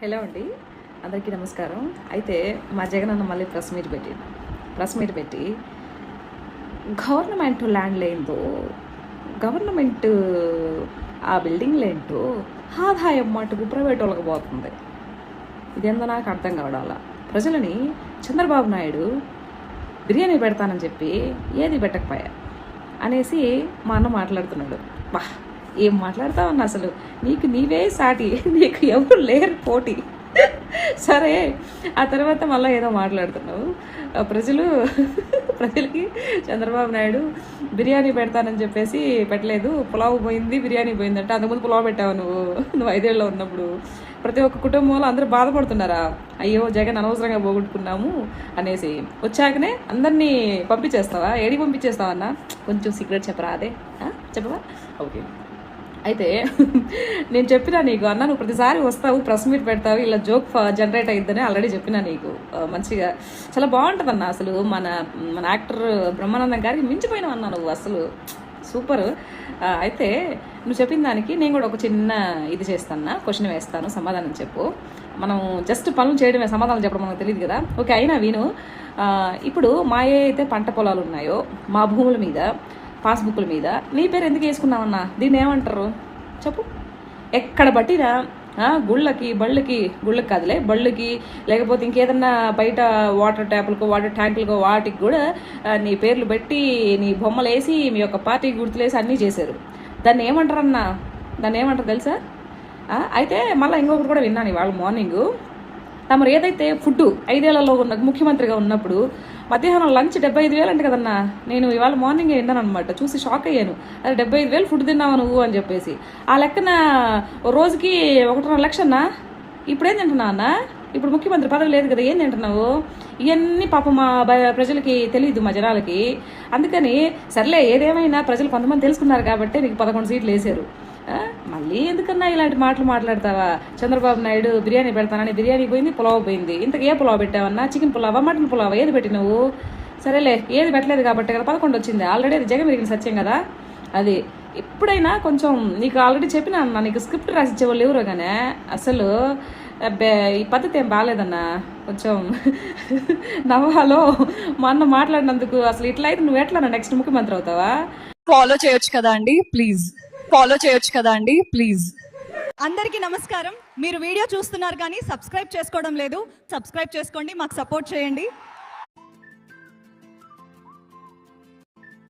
Hello అండి, అందరికీ నమస్కారం. అయితే మా జగన్ అన్న మళ్ళీ ప్రెస్ మీట్ పెట్టి గవర్నమెంట్ ల్యాండ్ ఏంటో, గవర్నమెంట్ ఆ బిల్డింగ్లు ఏంటో ఆదాయం మటుకు ప్రైవేట్ వాళ్ళకి పోతుంది. ఇదేందో నాకు అర్థం కావడాల. ప్రజలని చంద్రబాబు నాయుడు బిర్యానీ పెడతానని చెప్పి ఏది పెట్టకపోయా అనేసి మా అన్న మాట్లాడుతున్నాడు. బా, ఏం మాట్లాడతావన్నా అసలు, నీకు నీవే సాటి, నీకు ఎవరు లేరు పోటీ. సరే, ఆ తర్వాత మళ్ళీ ఏదో మాట్లాడుతున్నావు. ప్రజలకి చంద్రబాబు నాయుడు బిర్యానీ పెడతానని చెప్పేసి పెట్టలేదు, పులావ్ పోయింది, బిర్యానీ పోయిందంటే అంతకుముందు పులావ్ పెట్టావు నువ్వు 5 ఏళ్ళలో ఉన్నప్పుడు. ప్రతి ఒక్క కుటుంబంలో అందరూ బాధపడుతున్నారా, అయ్యో జగన్ అనవసరంగా పోగొట్టుకున్నాము అనేసి. వచ్చాకనే అందరినీ పంపించేస్తావా? ఏడికి పంపించేస్తావన్నా? కొంచెం సీక్రెట్ చెప్పరా? అదే చెప్పవా? ఓకే. అయితే నేను చెప్పినా నీకు, అన్న నువ్వు ప్రతిసారి వస్తావు, ప్రెస్ మీట్ పెడతావు, ఇలా జోక్ జనరేట్ అయిద్దని ఆల్రెడీ చెప్పినా నీకు. మంచిగా చాలా బాగుంటుంది అన్న. అసలు మన యాక్టర్ బ్రహ్మానందం గారికి మించిపోయినావు అన్న నువ్వు, అసలు సూపర్. అయితే నువ్వు చెప్పిన దానికి నేను కూడా ఒక చిన్న ఇది చేస్తాను, క్వశ్చన్ వేస్తాను, సమాధానం చెప్పు. మనం జస్ట్ పనులు చేయడమే, సమాధానం చెప్పడం మనకు తెలియదు కదా. ఓకే, అయినా విను. ఇప్పుడు మా అయితే పంట పొలాలు ఉన్నాయో, మా భూముల మీద పాస్బుక్ల మీద నీ పేరు ఎందుకు వేసుకున్నావన్నా? దీన్ని ఏమంటారు చెప్పు? ఎక్కడ బట్టినా గుళ్ళకి గుళ్ళకి కాదులే, బళ్ళకి, లేకపోతే ఇంకేదన్నా బయట వాటర్ ట్యాపులకో వాటర్ ట్యాంకులకో వాటికి కూడా నీ పేర్లు పెట్టి నీ బొమ్మలు వేసి మీ యొక్క పార్టీ గుర్తులేసి అన్నీ చేశారు. దాన్ని ఏమంటారన్నా? దాన్ని ఏమంటారు తెలుసా? అయితే మళ్ళీ ఇంకొకటి కూడా విన్నాను ఇవాళ మార్నింగు. తమరు ఏదైతే ఫుడ్ 5 ఏళ్లలో ఉన్న ముఖ్యమంత్రిగా ఉన్నప్పుడు మధ్యాహ్నం లంచ్ 75,000 అంటే కదన్నా. నేను ఇవాళ మార్నింగ్ విన్నాను అనమాట, చూసి షాక్ అయ్యాను. అది 75,000 ఫుడ్ తిన్నావు నువ్వు అని చెప్పేసి. ఆ లెక్కన రోజుకి 1.5 లక్షన్నా. ఇప్పుడేం తింటున్నావు అన్న? ఇప్పుడు ముఖ్యమంత్రి పదవి లేదు కదా, ఏం తింటున్నావు? ఇవన్నీ పాపం మా ప్రజలకి తెలియదు, మా జనాలకి. అందుకని సర్లే, ఏదేమైనా ప్రజలు కొంతమంది తెలుసుకున్నారు కాబట్టి నీకు 11 సీట్లు వేశారు. మళ్ళీ ఎందుకన్నా ఇలాంటి మాటలు మాట్లాడతావా? చంద్రబాబు నాయుడు బిర్యానీ పెడతానని బిర్యానీ పోయింది, పులావ్ పోయింది. ఇంతకు ఏ పులావ్ పెట్టావన్నా? చికెన్ పులావా, మటన్ పులావా, ఏది పెట్టినావు? సరేలే, ఏది పెట్టలేదు కాబట్టి కదా 11 వచ్చింది. ఆల్రెడీ అది జగమెరిగిన సత్యం కదా. అది ఎప్పుడైనా కొంచెం నీకు ఆల్రెడీ చెప్పినా అన్న, నీకు స్క్రిప్ట్ రాసిచ్చే వాళ్ళు ఎవరో కానీ అసలు ఈ పద్ధతి ఏం బాగాలేదన్నా. కొంచెం నవ్వాలో మా అన్న మాట్లాడినందుకు. అసలు ఇట్లా అయితే నువ్వు ఎట్లా నెక్స్ట్ ముఖ్యమంత్రి అవుతావా? ఫాలో చేయొచ్చు కదా అండి ప్లీజ్. అందరికీ నమస్కారం. మీరు వీడియో చూస్తున్నారు కానీ సబ్స్క్రైబ్ చేసుకోవడం లేదు. సబ్స్క్రైబ్ చేసుకోండి, మాకు సపోర్ట్ చేయండి.